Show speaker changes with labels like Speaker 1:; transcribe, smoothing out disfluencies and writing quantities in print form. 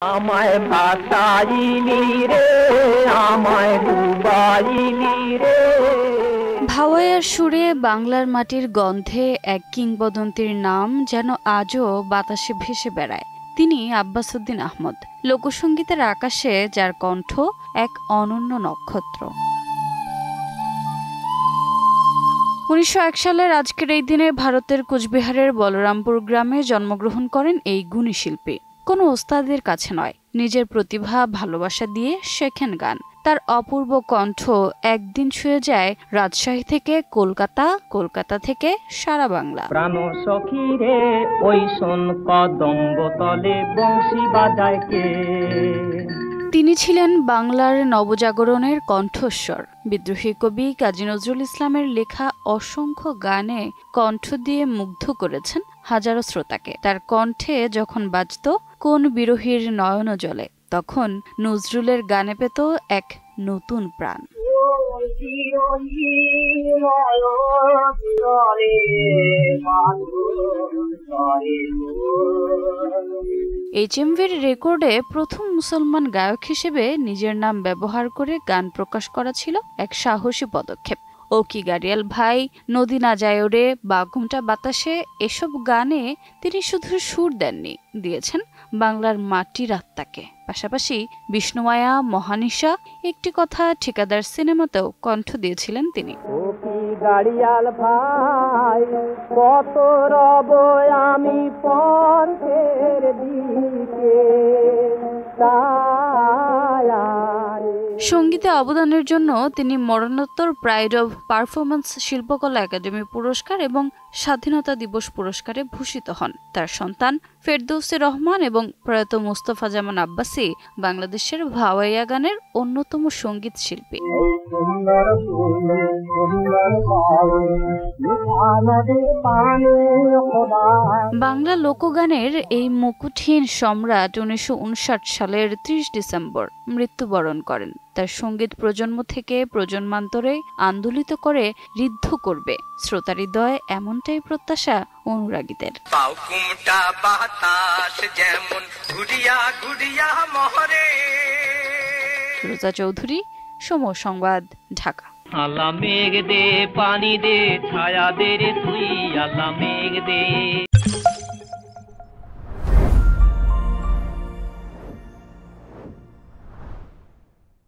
Speaker 1: আমায় ভাসাইলি রে, আমায় ডুবাইলি রে।
Speaker 2: ভাওয়াইয়ার সুরে বাংলার মাটির গন্ধে এক কিংবদন্তির নাম যেন আজও বাতাসে ভেসে বেড়ায়। তিনি আব্বাস উদ্দিন আহমদ, লোকসঙ্গীতের আকাশে যার কণ্ঠ এক অনন্য নক্ষত্র। ১৯০১ সালের আজকের এই দিনে ভারতের কোচবিহারের বলরামপুর গ্রামে জন্মগ্রহণ করেন এই গুণী শিল্পী। কোনো ওস্তাদের কাছে নয়, নিজের প্রতিভা ভালোবাসা দিয়ে শেখেন গান। তার অপূর্ব কণ্ঠ একদিন ছুঁয়ে যায় রাজশাহী থেকে কলকাতা, কলকাতা থেকে সারা বাংলা।
Speaker 1: প্রাণ সখী রে ওই শোন কদম্ব তলে বংশী বাজায় কে।
Speaker 2: তিনি ছিলেন বাংলার নবজাগরণের কণ্ঠস্বর। বিদ্রোহী কবি কাজী নজরুল ইসলামের লেখা অসংখ্য গানে কণ্ঠ দিয়ে মুগ্ধ করেছেন হাজারো শ্রোতাকে। তার কণ্ঠে যখন বাজত কোন বিরহীর নয়ন জলে, তখন নজরুলের গানে পেত এক নতুন প্রাণ। HMVর রেকর্ডে প্রথম মুসলমান গায়ক হিসেবে নিজের নাম ব্যবহার করে গান প্রকাশ করা ছিল এক সাহসী পদক্ষেপ। ও কি গাড়িয়াল ভাই, নদী না যায় রে, বাঘুমটা বাতাসে, এসব গানে তিনি শুধু সুর দেননি, দিয়েছেন বাংলার মাটির আত্মাকে। পাশাপাশি বিষ্ণুমায়া, মহানিশা, একটি কথা, ঠিকাদার সিনেমাতেও কণ্ঠ দিয়েছিলেন তিনি।
Speaker 1: ও কি গাড়িয়াল ভাই, কত রব আমি পথের দিকে।
Speaker 2: সঙ্গীতে অবদানের জন্য তিনি মরণোত্তর প্রাইড অব পারফরম্যান্স শিল্পকলা একাডেমি পুরস্কার এবং স্বাধীনতা দিবস পুরস্কারে ভূষিত হন। তার সন্তান ফেরদৌসী রহমান এবং প্রয়াত মোস্তফা জামান আব্বাসী বাংলাদেশের ভাওয়াইয়া গানের অন্যতম সঙ্গীত শিল্পী। বাংলা লোকগানের এই মুকুটহীন সম্রাট ১৯৫৯ সালের ৩০ ডিসেম্বর মৃত্যুবরণ করেন। তার সঙ্গীত প্রজন্ম থেকে প্রজন্মান্তরে আন্দোলিত করে ঋদ্ধ করবে শ্রোতার হৃদয়, এমনটাই প্রত্যাশা অনুরাগীদের। রোজা চৌধুরী, সময় সংবাদ, ঢাকা।
Speaker 1: আল্লাহ মেঘ দে, পানি দে, ছায়া দে রে তুই, আল্লাহ মেঘ দে।